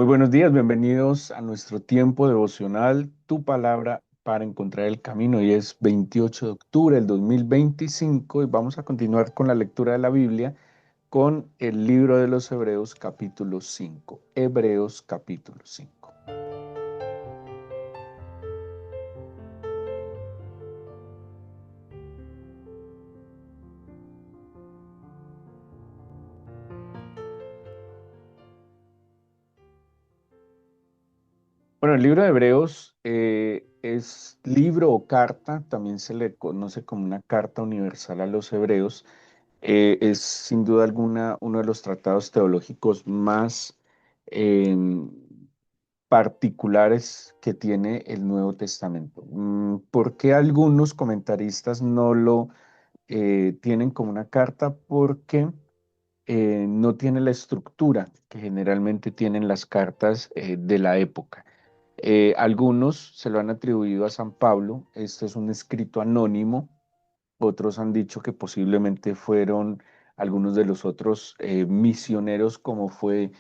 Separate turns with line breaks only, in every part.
Muy buenos días, bienvenidos a nuestro tiempo devocional, Tu Palabra para encontrar el camino. Hoy es 28 de octubre del 2025 y vamos a continuar con la lectura de la Biblia con el libro de los Hebreos capítulo 5. Hebreos capítulo 5. Bueno, el libro de Hebreos es libro o carta, también se le conoce como una carta universal a los hebreos. Es sin duda alguna uno de los tratados teológicos más em, particulares que tiene el Nuevo Testamento. ¿Por qué algunos comentaristas no lo tienen como una carta? Porque no tiene la estructura que generalmente tienen las cartas de la época. Algunos se lo han atribuido a San Pablo. Este es un escrito anónimo. Otros han dicho que posiblemente fueron algunos de los otros misioneros como fue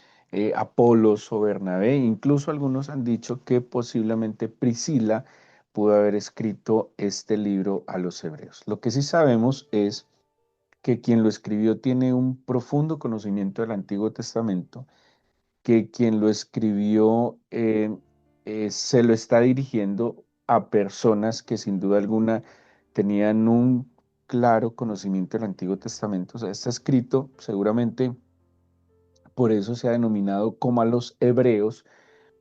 Apolos o Bernabé. Incluso algunos han dicho que posiblemente Priscila pudo haber escrito este libro a los hebreos. Lo que sí sabemos es que quien lo escribió tiene un profundo conocimiento del Antiguo Testamento, que quien lo escribió se lo está dirigiendo a personas que sin duda alguna tenían un claro conocimiento del Antiguo Testamento. O sea, está escrito seguramente, por eso se ha denominado como a los hebreos,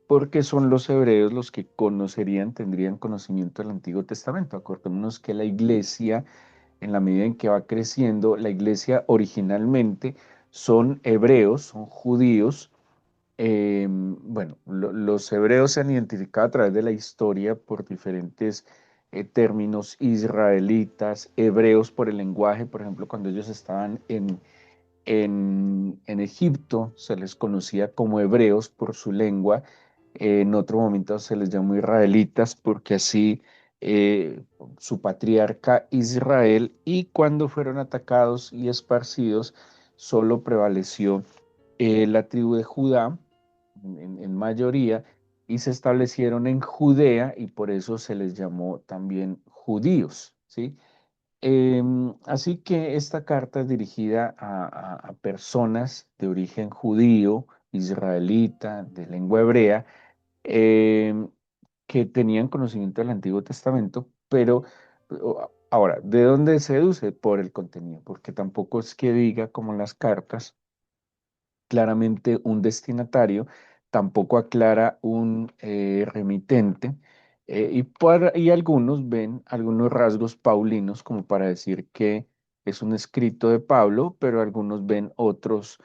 porque son los hebreos los que conocerían, tendrían conocimiento del Antiguo Testamento. Acordémonos que la iglesia, en la medida en que va creciendo, la iglesia originalmente son hebreos, son judíos. Bueno, los hebreos se han identificado a través de la historia por diferentes términos: israelitas, hebreos por el lenguaje. Por ejemplo, cuando ellos estaban en Egipto, se les conocía como hebreos por su lengua. En otro momento se les llamó israelitas porque así su patriarca Israel, y cuando fueron atacados y esparcidos, solo prevaleció la tribu de Judá en mayoría, y se establecieron en Judea y por eso se les llamó también judíos, ¿sí? Así que esta carta es dirigida a personas de origen judío, israelita, de lengua hebrea, em, que tenían conocimiento del Antiguo Testamento, pero ahora, ¿de dónde se deduce? Por el contenido, porque tampoco es que diga como las cartas claramente un destinatario, tampoco aclara un remitente, y algunos ven algunos rasgos paulinos como para decir que es un escrito de Pablo, pero algunos ven otras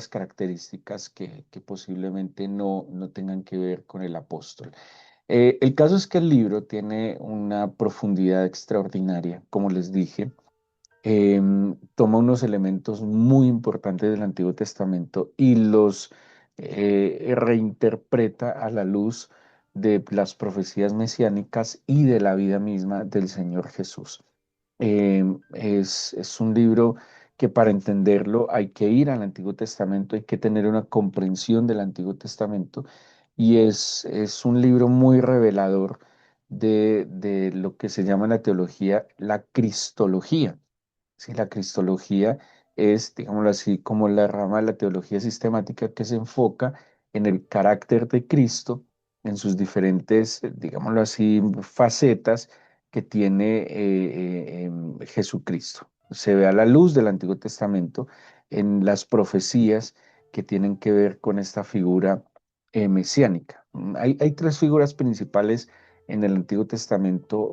características que posiblemente no tengan que ver con el apóstol. El caso es que el libro tiene una profundidad extraordinaria, como les dije. Toma unos elementos muy importantes del Antiguo Testamento y los reinterpreta a la luz de las profecías mesiánicas y de la vida misma del Señor Jesús. Es un libro que, para entenderlo, hay que ir al Antiguo Testamento, hay que tener una comprensión del Antiguo Testamento, y es un libro muy revelador de lo que se llama en la teología la cristología. Sí, la cristología es, digámoslo así, como la rama de la teología sistemática que se enfoca en el carácter de Cristo, en sus diferentes, digámoslo así, facetas que tiene Jesucristo. Se ve a la luz del Antiguo Testamento en las profecías que tienen que ver con esta figura mesiánica. Hay tres figuras principales en el Antiguo Testamento,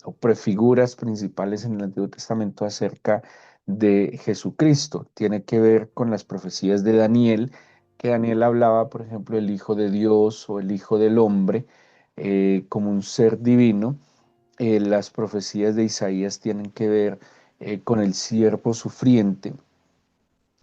o prefiguras principales en el Antiguo Testamento acerca de Jesucristo. Tiene que ver con las profecías de Daniel, que Daniel hablaba, por ejemplo, del Hijo de Dios o el Hijo del Hombre como un ser divino. Las profecías de Isaías tienen que ver con el siervo sufriente,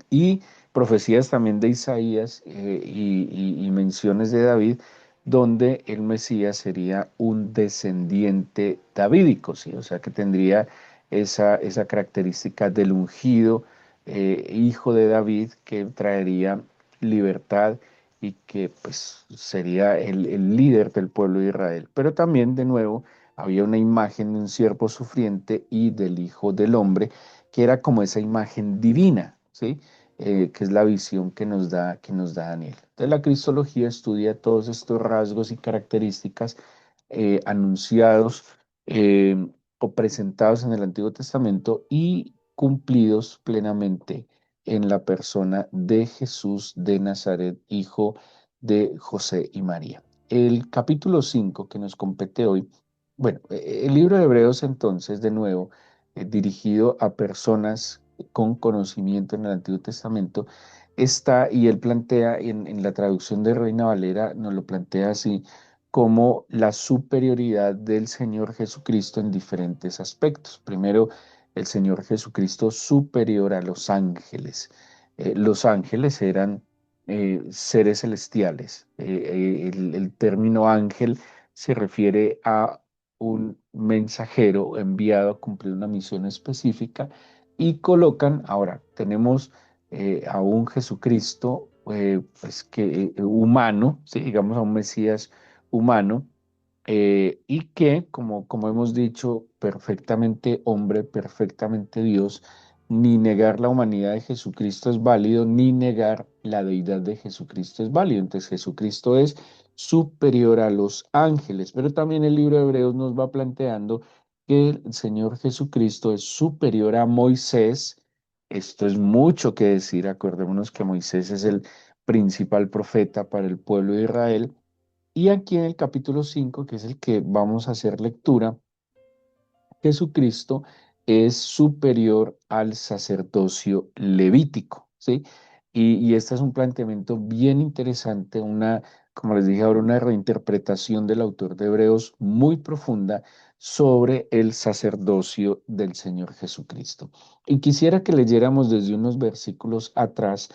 y profecías también de Isaías y menciones de David, donde el Mesías sería un descendiente davídico, ¿sí? O sea que tendría esa característica del ungido hijo de David, que traería libertad y que pues sería el líder del pueblo de Israel. Pero también, de nuevo, había una imagen de un siervo sufriente y del Hijo del Hombre, que era como esa imagen divina, ¿sí? Que es la visión que nos da Daniel. Entonces, la cristología estudia todos estos rasgos y características anunciados o presentados en el Antiguo Testamento y cumplidos plenamente en la persona de Jesús de Nazaret, hijo de José y María. El capítulo 5 que nos compete hoy, bueno, el libro de Hebreos entonces, de nuevo, dirigido a personas con conocimiento en el Antiguo Testamento, está, y él plantea en la traducción de Reina Valera, nos lo plantea así, como la superioridad del Señor Jesucristo en diferentes aspectos. Primero, el Señor Jesucristo superior a los ángeles. Los ángeles eran seres celestiales. El término ángel se refiere a un mensajero enviado a cumplir una misión específica y colocan, ahora tenemos a un Jesucristo pues que, humano, ¿sí? Digamos a un Mesías humano, y que, como hemos dicho, perfectamente hombre, perfectamente Dios, ni negar la humanidad de Jesucristo es válido, ni negar la deidad de Jesucristo es válido. Entonces Jesucristo es superior a los ángeles, pero también el libro de Hebreos nos va planteando que el Señor Jesucristo es superior a Moisés. Esto es mucho que decir, acordémonos que Moisés es el principal profeta para el pueblo de Israel y aquí en el capítulo 5, que es el que vamos a hacer lectura, Jesucristo es superior al sacerdocio levítico, ¿sí? Y este es un planteamiento bien interesante, una, como les dije ahora, una reinterpretación del autor de Hebreos muy profunda sobre el sacerdocio del Señor Jesucristo. Y quisiera que leyéramos desde unos versículos atrás,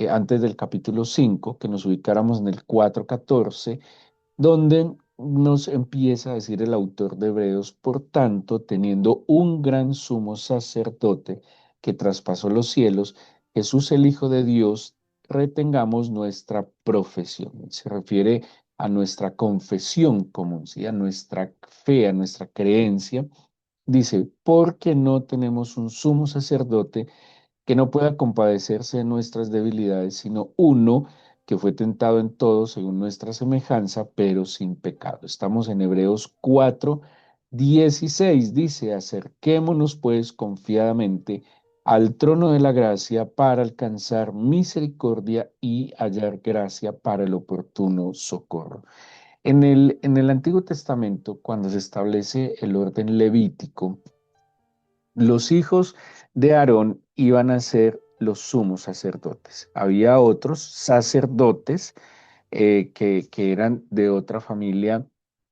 antes del capítulo 5, que nos ubicáramos en el 4:14 donde nos empieza a decir el autor de Hebreos, por tanto, teniendo un gran sumo sacerdote que traspasó los cielos, Jesús el Hijo de Dios, retengamos nuestra profesión. Se refiere a nuestra confesión común, ¿sí? A nuestra fe, a nuestra creencia. Dice, porque no tenemos un sumo sacerdote que no pueda compadecerse de nuestras debilidades, sino uno que fue tentado en todo según nuestra semejanza, pero sin pecado. Estamos en Hebreos 4:16. Dice, acerquémonos pues confiadamente al trono de la gracia para alcanzar misericordia y hallar gracia para el oportuno socorro. En el Antiguo Testamento, cuando se establece el orden levítico, los hijos de Aarón iban a ser los sumos sacerdotes. Había otros sacerdotes que eran de otra familia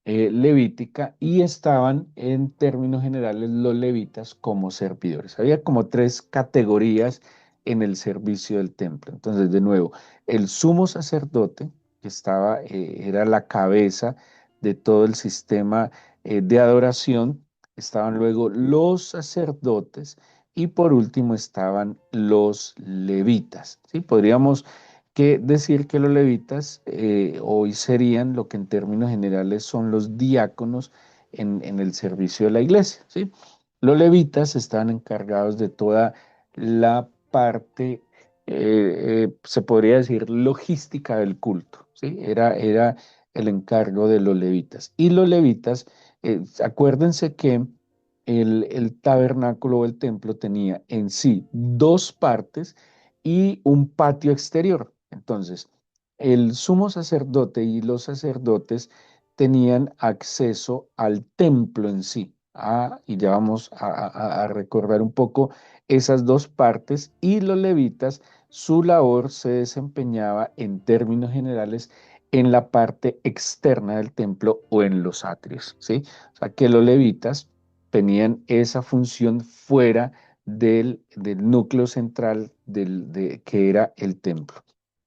levítica y estaban en términos generales los levitas como servidores. Había como tres categorías en el servicio del templo. Entonces, de nuevo, el sumo sacerdote, que estaba, era la cabeza de todo el sistema de adoración. Estaban luego los sacerdotes y por último estaban los levitas. ¿Sí? Podríamos decir que los levitas hoy serían lo que en términos generales son los diáconos en el servicio de la iglesia. ¿Sí? Los levitas estaban encargados de toda la parte, se podría decir, logística del culto. ¿Sí? Era el encargo de los levitas. Y los levitas, acuérdense que el tabernáculo o el templo tenía en sí dos partes y un patio exterior. Entonces, el sumo sacerdote y los sacerdotes tenían acceso al templo en sí. Y ya vamos a recordar un poco esas dos partes y los levitas, su labor se desempeñaba en términos generales en la parte externa del templo o en los atrios, ¿sí? O sea, que los levitas tenían esa función fuera del núcleo central que era el templo.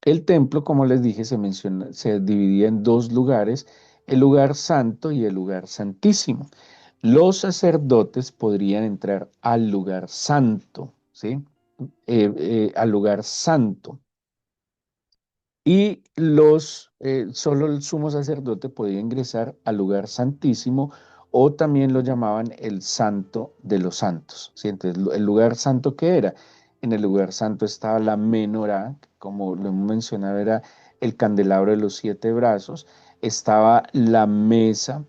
El templo, como les dije, se dividía en dos lugares, el lugar santo y el lugar santísimo. Los sacerdotes podrían entrar al lugar santo, ¿sí? Al lugar santo. y solo el sumo sacerdote podía ingresar al lugar santísimo o también lo llamaban el santo de los santos. ¿Sí? Entonces, el lugar santo que era, en el lugar santo estaba la menorá, que como lo hemos mencionado era el candelabro de los 7 brazos, estaba la mesa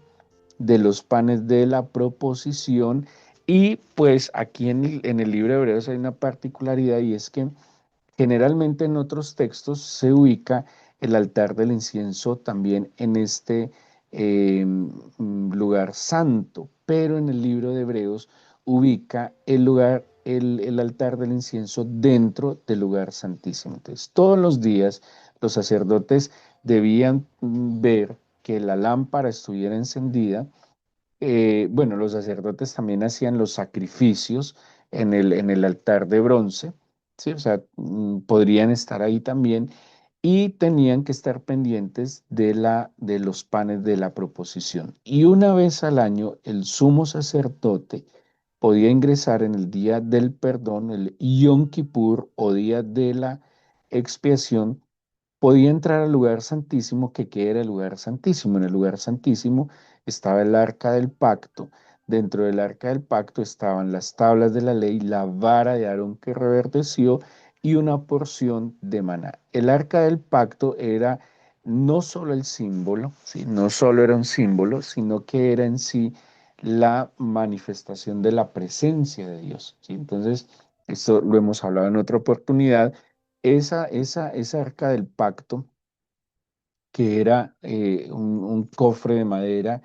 de los panes de la proposición y pues aquí en el libro de Hebreos hay una particularidad y es que generalmente en otros textos se ubica el altar del incienso también en este lugar santo, pero en el libro de Hebreos ubica el altar del incienso dentro del lugar santísimo. Entonces, todos los días los sacerdotes debían ver que la lámpara estuviera encendida. Bueno, los sacerdotes también hacían los sacrificios en el altar de bronce, ¿sí? O sea, podrían estar ahí también y tenían que estar pendientes de los panes de la proposición. Y una vez al año, el sumo sacerdote podía ingresar en el día del perdón, el Yom Kippur o día de la expiación, podía entrar al lugar santísimo, que era el lugar santísimo. En el lugar santísimo estaba el arca del pacto. Dentro del arca del pacto estaban las tablas de la ley, la vara de Aarón que reverdeció y una porción de maná. El arca del pacto era no solo el símbolo, ¿sí? No solo era un símbolo, sino que era en sí la manifestación de la presencia de Dios, ¿sí? Entonces, esto lo hemos hablado en otra oportunidad. Esa arca del pacto, que era un cofre de madera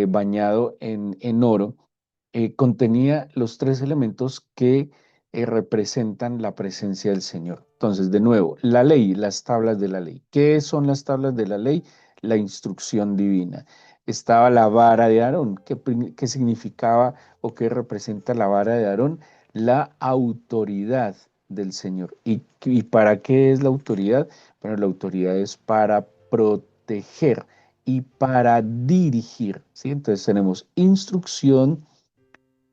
bañado en oro, contenía los 3 elementos que representan la presencia del Señor. Entonces, de nuevo, la ley, las tablas de la ley. ¿Qué son las tablas de la ley? La instrucción divina. Estaba la vara de Aarón. ¿Qué significaba o qué representa la vara de Aarón? La autoridad del Señor. ¿Y para qué es la autoridad? Bueno, la autoridad es para proteger y para dirigir, ¿sí? Entonces tenemos instrucción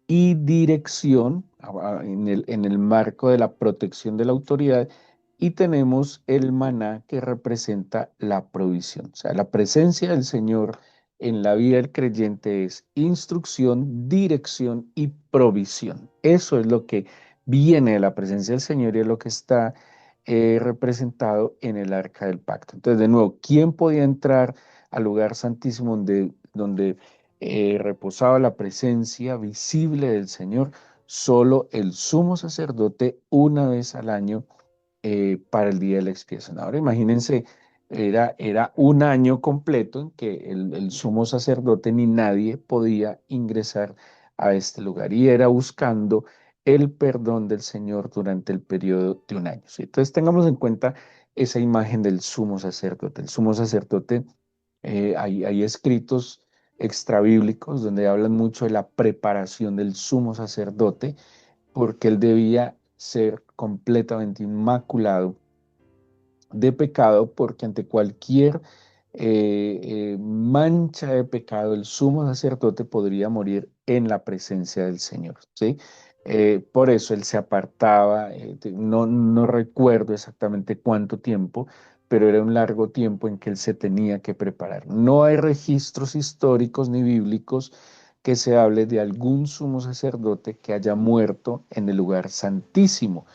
y dirección en el marco de la protección de la autoridad y tenemos el maná que representa la provisión. O sea, la presencia del Señor en la vida del creyente es instrucción, dirección y provisión. Eso es lo que viene de la presencia del Señor y es lo que está representado en el arca del pacto. Entonces, de nuevo, ¿quién podía entrar al lugar santísimo donde reposaba la presencia visible del Señor? Solo el sumo sacerdote una vez al año para el día de la expiación. Ahora imagínense, era un año completo en que el sumo sacerdote ni nadie podía ingresar a este lugar y era buscando el perdón del Señor durante el periodo de un año. ¿Sí? Entonces tengamos en cuenta esa imagen del sumo sacerdote. El sumo sacerdote, hay escritos extrabíblicos donde hablan mucho de la preparación del sumo sacerdote porque él debía ser completamente inmaculado de pecado, porque ante cualquier mancha de pecado, el sumo sacerdote podría morir en la presencia del Señor, ¿sí? Por eso él se apartaba, no recuerdo exactamente cuánto tiempo, pero era un largo tiempo en que él se tenía que preparar. No hay registros históricos ni bíblicos que se hable de algún sumo sacerdote que haya muerto en el lugar santísimo.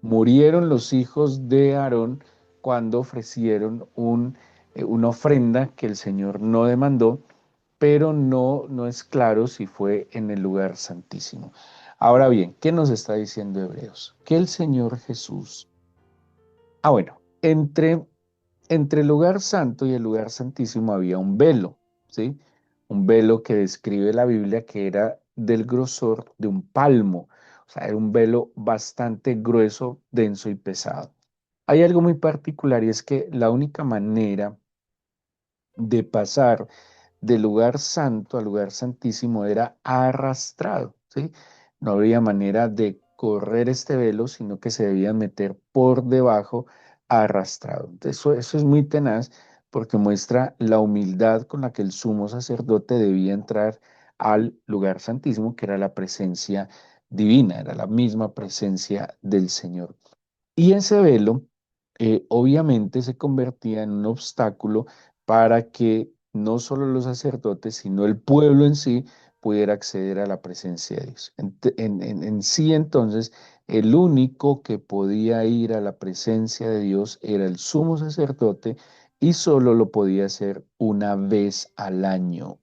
Murieron los hijos de Aarón cuando ofrecieron una ofrenda que el Señor no demandó, pero no es claro si fue en el lugar santísimo. Ahora bien, ¿qué nos está diciendo Hebreos? Que el Señor Jesús, bueno, entre el lugar santo y el lugar santísimo había un velo, ¿sí? Un velo que describe la Biblia que era del grosor de un palmo, o sea, era un velo bastante grueso, denso y pesado. Hay algo muy particular y es que la única manera de pasar del lugar santo al lugar santísimo era arrastrado, ¿sí? No habría manera de correr este velo, sino que se debían meter por debajo arrastrado. Entonces, eso es muy tenaz porque muestra la humildad con la que el sumo sacerdote debía entrar al lugar santísimo, que era la presencia divina, era la misma presencia del Señor. Y ese velo obviamente se convertía en un obstáculo para que no solo los sacerdotes, sino el pueblo en sí pudiera acceder a la presencia de Dios. En sí, entonces, el único que podía ir a la presencia de Dios era el sumo sacerdote y solo lo podía hacer una vez al año.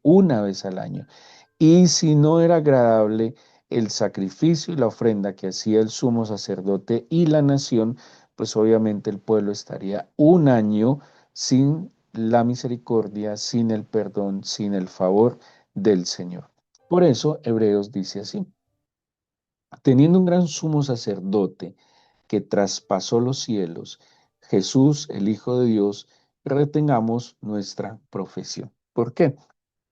Y si no era agradable el sacrificio y la ofrenda que hacía el sumo sacerdote y la nación, pues obviamente el pueblo estaría un año sin la misericordia, sin el perdón, sin el favor del Señor. Por eso Hebreos dice así, teniendo un gran sumo sacerdote que traspasó los cielos, Jesús, el Hijo de Dios, retengamos nuestra profesión. ¿Por qué?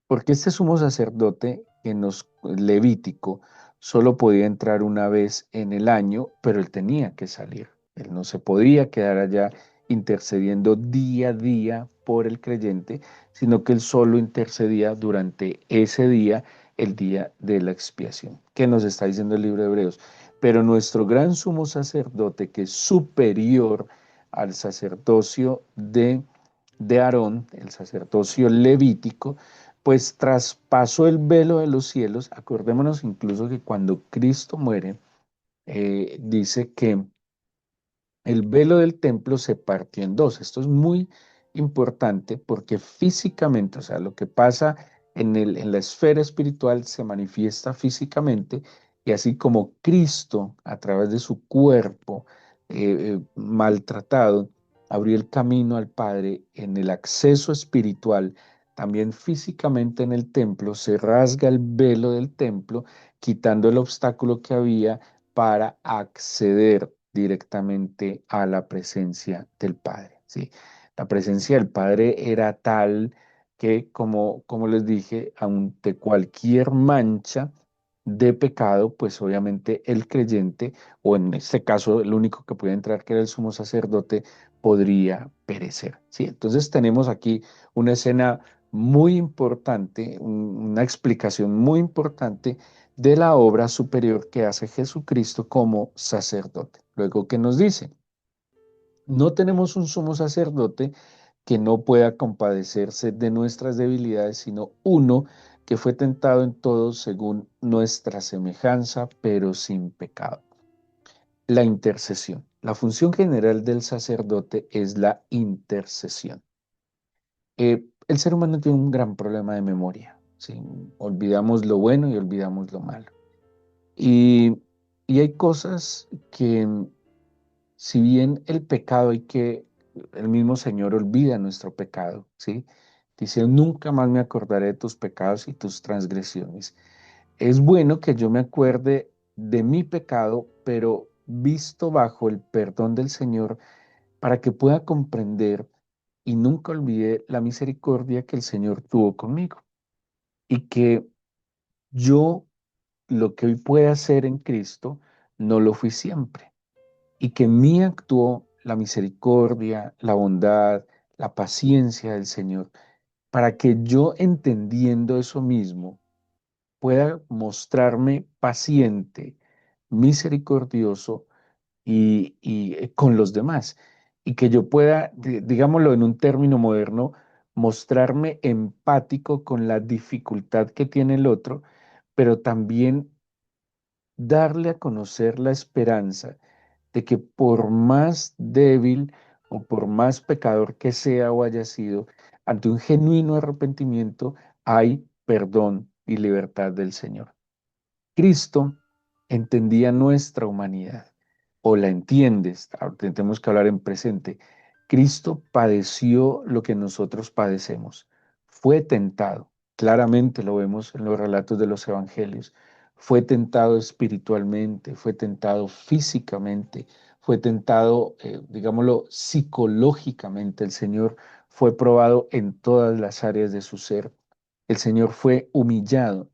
Porque este sumo sacerdote que nos levítico solo podía entrar una vez en el año, pero él tenía que salir. Él no se podía quedar allá intercediendo día a día por el creyente, sino que él solo intercedía durante ese día, el día de la expiación. ¿Qué nos está diciendo el libro de Hebreos? Pero nuestro gran sumo sacerdote, que es superior al sacerdocio de Aarón, el sacerdocio levítico, pues traspasó el velo de los cielos. Acordémonos incluso que cuando Cristo muere, dice que el velo del templo se partió en dos. Esto es muy importante porque físicamente, o sea, lo que pasa en la esfera espiritual se manifiesta físicamente y así como Cristo, a través de su cuerpo maltratado, abrió el camino al Padre en el acceso espiritual, también físicamente en el templo se rasga el velo del templo, quitando el obstáculo que había para acceder directamente a la presencia del Padre, ¿sí? La presencia del Padre era tal que, como les dije, ante cualquier mancha de pecado, pues obviamente el creyente, o en este caso el único que podía entrar, que era el sumo sacerdote, podría perecer, ¿sí? Entonces tenemos aquí una escena muy importante, una explicación muy importante de la obra superior que hace Jesucristo como sacerdote. Luego, ¿qué nos dice? No tenemos un sumo sacerdote que no pueda compadecerse de nuestras debilidades, sino uno que fue tentado en todo según nuestra semejanza, pero sin pecado. La intercesión. La función general del sacerdote es la intercesión. El ser humano tiene un gran problema de memoria, ¿sí? Olvidamos lo bueno y olvidamos lo malo. Y, y hay cosas que, si bien el pecado hay que, el mismo Señor olvida nuestro pecado, ¿sí? Dice, nunca más me acordaré de tus pecados y tus transgresiones. Es bueno que yo me acuerde de mi pecado, pero visto bajo el perdón del Señor, para que pueda comprender y nunca olvide la misericordia que el Señor tuvo conmigo. Y que yo lo que hoy puede hacer en Cristo, no lo fui siempre. Y que en mí actuó la misericordia, la bondad, la paciencia del Señor, para que yo entendiendo eso mismo, pueda mostrarme paciente, misericordioso con los demás. Y que yo pueda, digámoslo en un término moderno, mostrarme empático con la dificultad que tiene el otro, pero también darle a conocer la esperanza de que por más débil o por más pecador que sea o haya sido, ante un genuino arrepentimiento hay perdón y libertad del Señor. Cristo entendía nuestra humanidad, o la entiendes, tenemos que hablar en presente. Cristo padeció lo que nosotros padecemos, fue tentado, claramente lo vemos en los relatos de los evangelios, fue tentado espiritualmente, fue tentado físicamente, fue tentado, digámoslo, psicológicamente. El Señor fue probado en todas las áreas de su ser. El Señor fue humillado,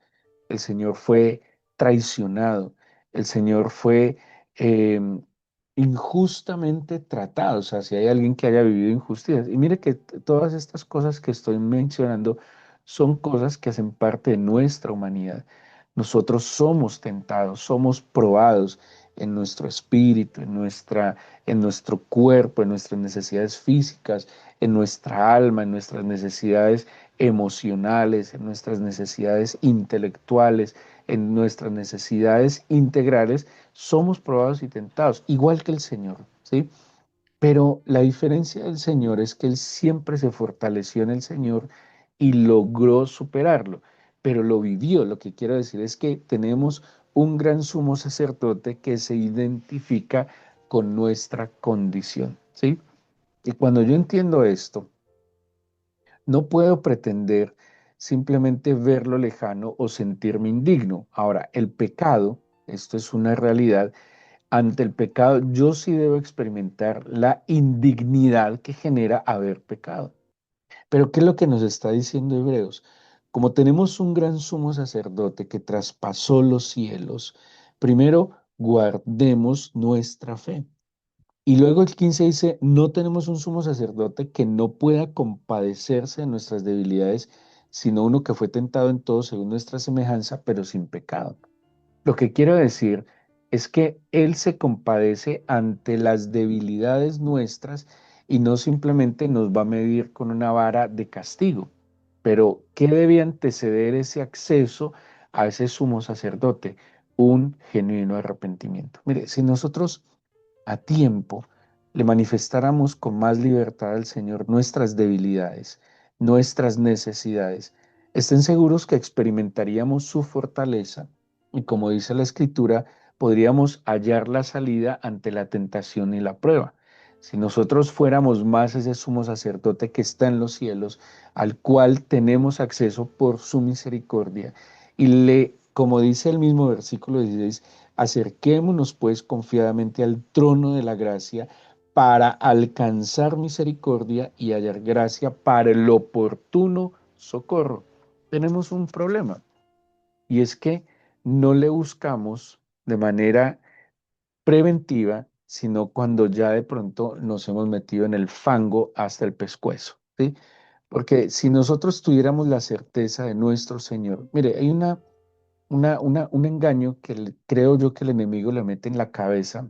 el Señor fue traicionado, el Señor fue eh, injustamente tratado. O sea, si hay alguien que haya vivido injusticias. Y mire que todas estas cosas que estoy mencionando son cosas que hacen parte de nuestra humanidad. Nosotros somos tentados, somos probados en nuestro espíritu, en nuestro cuerpo, en nuestras necesidades físicas, en nuestra alma, en nuestras necesidades emocionales, en nuestras necesidades intelectuales, en nuestras necesidades integrales, somos probados y tentados, igual que el Señor, ¿sí? Pero la diferencia del Señor es que Él siempre se fortaleció en el Señor y logró superarlo, pero lo vivió. Lo que quiero decir es que tenemos un gran sumo sacerdote que se identifica con nuestra condición, ¿sí? Y cuando yo entiendo esto, no puedo pretender simplemente verlo lejano o sentirme indigno. Ahora, el pecado, esto es una realidad, ante el pecado yo sí debo experimentar la indignidad que genera haber pecado. Pero ¿qué es lo que nos está diciendo Hebreos? Como tenemos un gran sumo sacerdote que traspasó los cielos, primero guardemos nuestra fe. Y luego el 15 dice, no tenemos un sumo sacerdote que no pueda compadecerse de nuestras debilidades, sino uno que fue tentado en todo según nuestra semejanza, pero sin pecado. Lo que quiero decir es que Él se compadece ante las debilidades nuestras y no simplemente nos va a medir con una vara de castigo. Pero, ¿qué debe anteceder ese acceso a ese sumo sacerdote? Un genuino arrepentimiento. Mire, si nosotros a tiempo le manifestáramos con más libertad al Señor nuestras debilidades, nuestras necesidades, estén seguros que experimentaríamos su fortaleza y como dice la Escritura, podríamos hallar la salida ante la tentación y la prueba. Si nosotros fuéramos más ese sumo sacerdote que está en los cielos, al cual tenemos acceso por su misericordia, y como dice el mismo versículo 16, acerquémonos pues confiadamente al trono de la gracia para alcanzar misericordia y hallar gracia para el oportuno socorro. Tenemos un problema y es que no le buscamos de manera preventiva, sino cuando ya de pronto nos hemos metido en el fango hasta el pescuezo, ¿sí? Porque si nosotros tuviéramos la certeza de nuestro Señor, mire, hay un engaño que creo yo que el enemigo le mete en la cabeza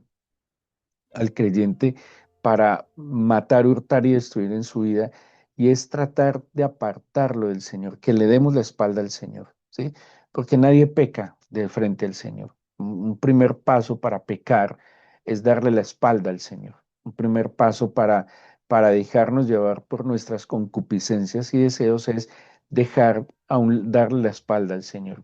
al creyente para matar, hurtar y destruir en su vida, y es tratar de apartarlo del Señor, que le demos la espalda al Señor, ¿sí? Porque nadie peca de frente al Señor. Un primer paso para pecar es darle la espalda al Señor. Un primer paso para dejarnos llevar por nuestras concupiscencias y deseos es darle la espalda al Señor.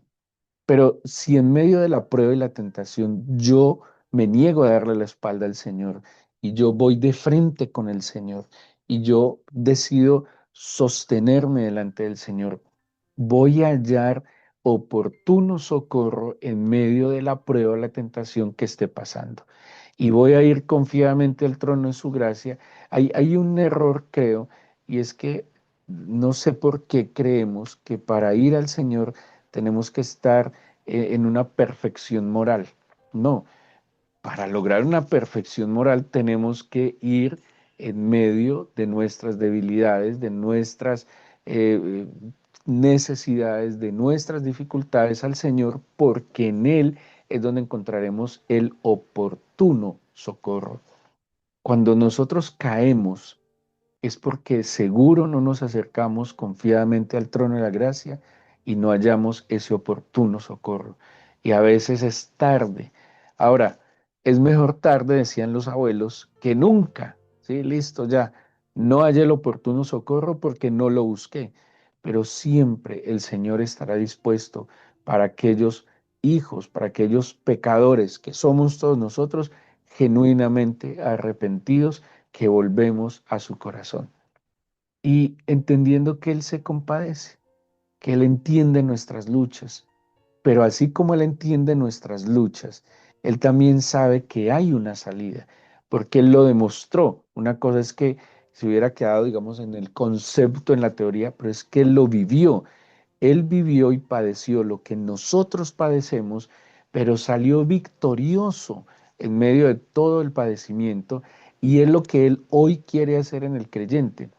Pero si en medio de la prueba y la tentación yo me niego a darle la espalda al Señor y yo voy de frente con el Señor y yo decido sostenerme delante del Señor, voy a hallar oportuno socorro en medio de la prueba o la tentación que esté pasando. Y voy a ir confiadamente al trono de su gracia. Hay un error, creo, y es que no sé por qué creemos que para ir al Señor tenemos que estar en una perfección moral. No, para lograr una perfección moral tenemos que ir en medio de nuestras debilidades, de nuestras eh, necesidades, de nuestras dificultades al Señor, porque en Él es donde encontraremos el oportuno socorro. Cuando nosotros caemos, es porque seguro no nos acercamos confiadamente al trono de la gracia y no hallamos ese oportuno socorro. Y a veces es tarde. Ahora, es mejor tarde, decían los abuelos, que nunca. Sí, listo, ya. No hallé el oportuno socorro porque no lo busqué. Pero siempre el Señor estará dispuesto para aquellos hijos, para aquellos pecadores que somos todos nosotros, genuinamente arrepentidos que volvemos a su corazón. Y entendiendo que Él se compadece, que Él entiende nuestras luchas, pero así como Él entiende nuestras luchas, Él también sabe que hay una salida, porque Él lo demostró. Una cosa es que se hubiera quedado, digamos, en el concepto, en la teoría, pero es que Él lo vivió. Él vivió y padeció lo que nosotros padecemos, pero salió victorioso en medio de todo el padecimiento y es lo que Él hoy quiere hacer en el creyente,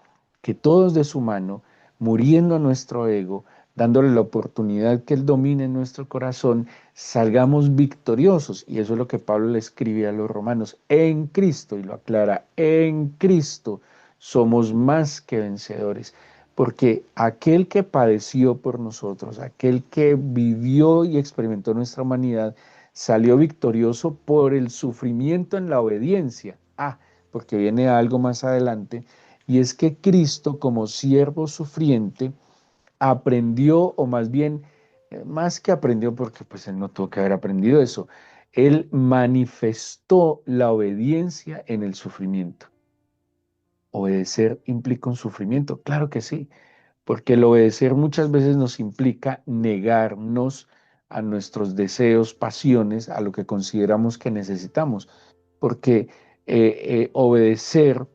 que todos de su mano, muriendo a nuestro ego, dándole la oportunidad que Él domine en nuestro corazón, salgamos victoriosos. Y eso es lo que Pablo le escribe a los romanos, en Cristo, y lo aclara, en Cristo somos más que vencedores. Porque aquel que padeció por nosotros, aquel que vivió y experimentó nuestra humanidad, salió victorioso por el sufrimiento en la obediencia. Ah, porque viene algo más adelante, y es que Cristo, como siervo sufriente, aprendió, o más bien, más que aprendió, porque pues él no tuvo que haber aprendido eso, él manifestó la obediencia en el sufrimiento. ¿Obedecer implica un sufrimiento? Claro que sí, porque el obedecer muchas veces nos implica negarnos a nuestros deseos, pasiones, a lo que consideramos que necesitamos, porque obedecer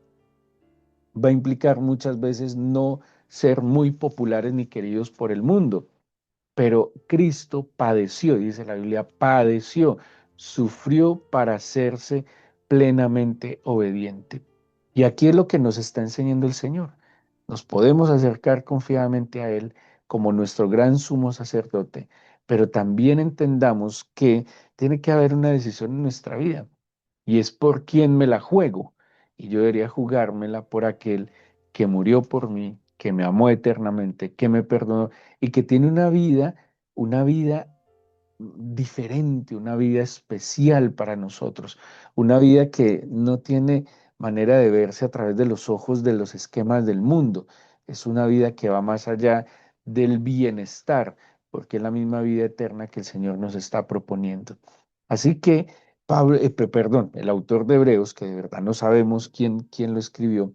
va a implicar muchas veces no ser muy populares ni queridos por el mundo. Pero Cristo padeció, dice la Biblia, padeció, sufrió para hacerse plenamente obediente. Y aquí es lo que nos está enseñando el Señor. Nos podemos acercar confiadamente a Él como nuestro gran sumo sacerdote, pero también entendamos que tiene que haber una decisión en nuestra vida y es por quién me la juego. Y yo debería jugármela por aquel que murió por mí, que me amó eternamente, que me perdonó y que tiene una vida diferente, una vida especial para nosotros, una vida que no tiene manera de verse a través de los ojos de los esquemas del mundo. Es una vida que va más allá del bienestar, porque es la misma vida eterna que el Señor nos está proponiendo. Así que Pablo, perdón, el autor de Hebreos, que de verdad no sabemos quién lo escribió,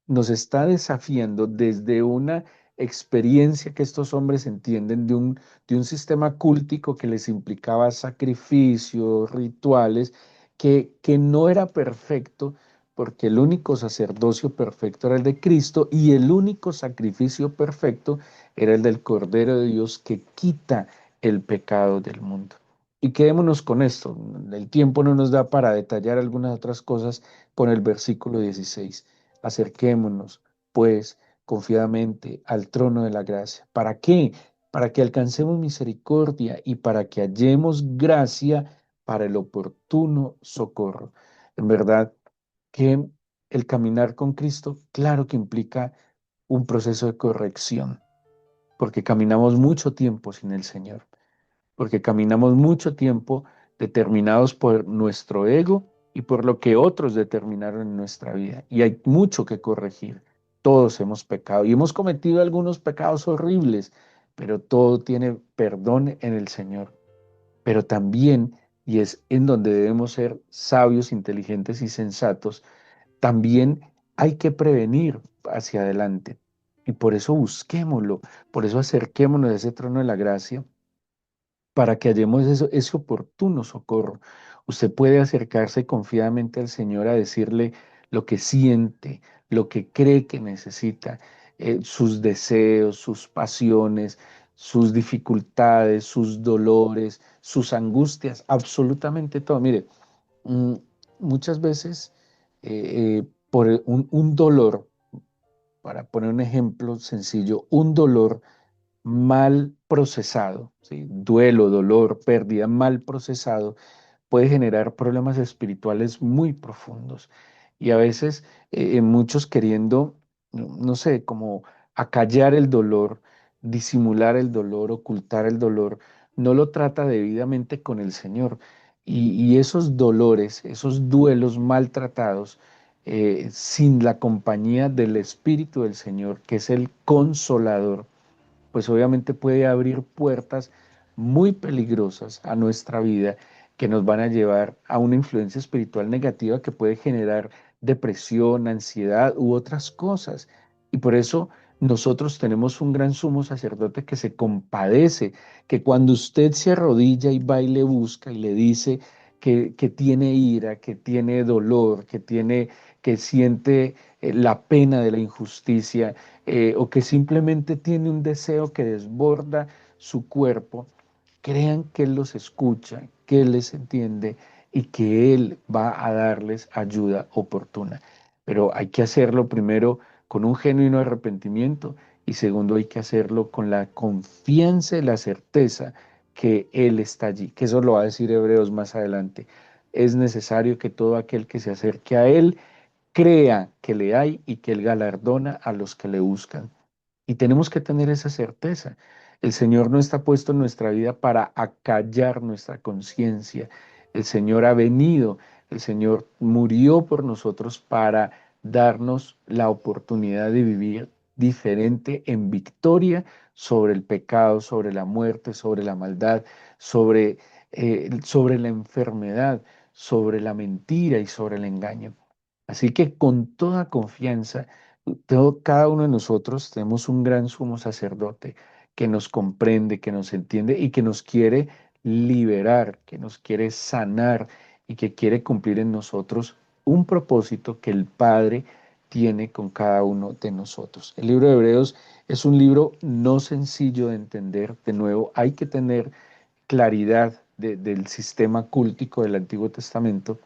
nos está desafiando desde una experiencia que estos hombres entienden de un sistema cúltico que les implicaba sacrificios, rituales, que no era perfecto, porque el único sacerdocio perfecto era el de Cristo y el único sacrificio perfecto era el del Cordero de Dios que quita el pecado del mundo. Y quedémonos con esto. El tiempo no nos da para detallar algunas otras cosas con el versículo 16. Acerquémonos, pues, confiadamente al trono de la gracia. ¿Para qué? Para que alcancemos misericordia y para que hallemos gracia para el oportuno socorro. En verdad que el caminar con Cristo, claro que implica un proceso de corrección, porque caminamos mucho tiempo sin el Señor, porque caminamos mucho tiempo determinados por nuestro ego y por lo que otros determinaron en nuestra vida. Y hay mucho que corregir. Todos hemos pecado y hemos cometido algunos pecados horribles, pero todo tiene perdón en el Señor. Pero también, y es en donde debemos ser sabios, inteligentes y sensatos, también hay que prevenir hacia adelante. Y por eso busquémoslo, por eso acerquémonos a ese trono de la gracia para que hallemos ese oportuno socorro. Usted puede acercarse confiadamente al Señor a decirle lo que siente, lo que cree que necesita, sus deseos, sus pasiones, sus dificultades, sus dolores, sus angustias, absolutamente todo. Mire, mm, muchas veces por un dolor, para poner un ejemplo sencillo, un dolor mal procesado, ¿sí? Duelo, dolor, pérdida mal procesado, puede generar problemas espirituales muy profundos. Y a veces muchos queriendo, no sé, como acallar el dolor, disimular el dolor, ocultar el dolor, no lo trata debidamente con el Señor. Y esos dolores, esos duelos maltratados, sin la compañía del Espíritu del Señor, que es el consolador, pues obviamente puede abrir puertas muy peligrosas a nuestra vida que nos van a llevar a una influencia espiritual negativa que puede generar depresión, ansiedad u otras cosas. Y por eso nosotros tenemos un gran sumo sacerdote que se compadece, que cuando usted se arrodilla y va y le busca y le dice que tiene ira, que tiene dolor, que siente la pena de la injusticia, o que simplemente tiene un deseo que desborda su cuerpo, crean que Él los escucha, que Él les entiende y que Él va a darles ayuda oportuna. Pero hay que hacerlo primero con un genuino arrepentimiento Y segundo, hay que hacerlo con la confianza y la certeza que Él está allí, que eso lo va a decir Hebreos más adelante. Es necesario que todo aquel que se acerque a Él crea que le hay y que Él galardona a los que le buscan. Y tenemos que tener esa certeza. El Señor no está puesto en nuestra vida para acallar nuestra conciencia. El Señor ha venido, el Señor murió por nosotros para darnos la oportunidad de vivir diferente en victoria sobre el pecado, sobre la muerte, sobre la maldad, sobre la enfermedad, sobre la mentira y sobre el engaño. Así que con toda confianza, cada uno de nosotros tenemos un gran sumo sacerdote que nos comprende, que nos entiende y que nos quiere liberar, que nos quiere sanar y que quiere cumplir en nosotros un propósito que el Padre tiene con cada uno de nosotros. El libro de Hebreos es un libro no sencillo de entender. De nuevo, hay que tener claridad del sistema cúltico del Antiguo Testamento,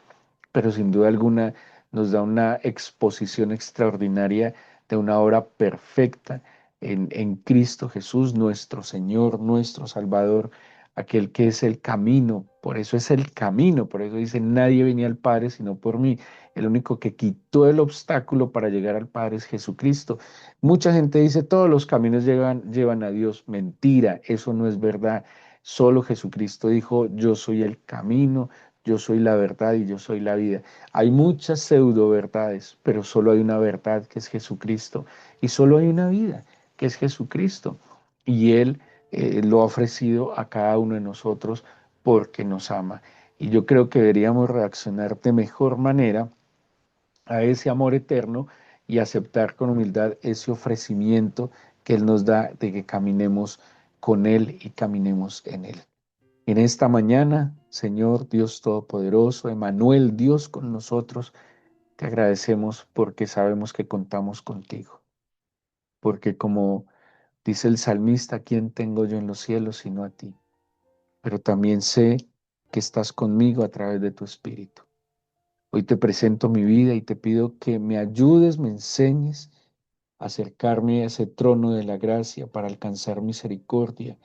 pero sin duda alguna nos da una exposición extraordinaria de una obra perfecta en Cristo Jesús, nuestro Señor, nuestro Salvador, aquel que es el camino. Por eso es el camino, por eso dice, nadie venía al Padre sino por mí. El único que quitó el obstáculo para llegar al Padre es Jesucristo. Mucha gente dice, todos los caminos llevan a Dios. Mentira, eso no es verdad. Solo Jesucristo dijo, yo soy el camino, yo soy la verdad y yo soy la vida. Hay muchas pseudo verdades, pero solo hay una verdad que es Jesucristo y solo hay una vida que es Jesucristo. Y Él lo ha ofrecido a cada uno de nosotros porque nos ama. Y yo creo que deberíamos reaccionar de mejor manera a ese amor eterno y aceptar con humildad ese ofrecimiento que Él nos da de que caminemos con Él y caminemos en Él. En esta mañana, Señor Dios Todopoderoso, Emanuel, Dios con nosotros, te agradecemos porque sabemos que contamos contigo. Porque como dice el salmista, ¿quién tengo yo en los cielos sino a ti? Pero también sé que estás conmigo a través de tu Espíritu. Hoy te presento mi vida y te pido que me ayudes, me enseñes a acercarme a ese trono de la gracia para alcanzar misericordia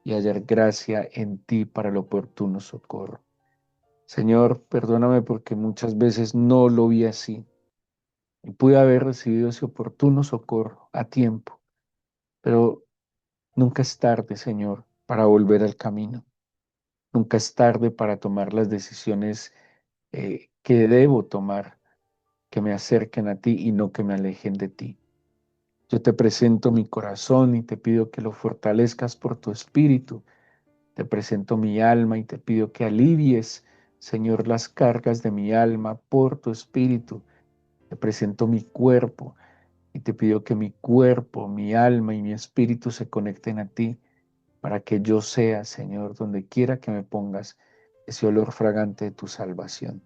y hallar gracia en ti para el oportuno socorro. Señor, perdóname porque muchas veces no lo vi así y pude haber recibido ese oportuno socorro a tiempo, pero nunca es tarde, Señor, para volver al camino. Nunca es tarde para tomar las decisiones que debo tomar, que me acerquen a ti y no que me alejen de ti. Yo te presento mi corazón y te pido que lo fortalezcas por tu espíritu. Te presento mi alma y te pido que alivies, Señor, las cargas de mi alma por tu espíritu. Te presento mi cuerpo y te pido que mi cuerpo, mi alma y mi espíritu se conecten a ti para que yo sea, Señor, donde quiera que me pongas, ese olor fragante de tu salvación.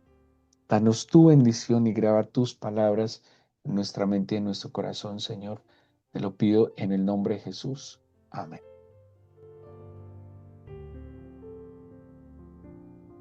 Danos tu bendición y graba tus palabras en nuestra mente y en nuestro corazón, Señor. Te lo pido en el nombre de Jesús. Amén.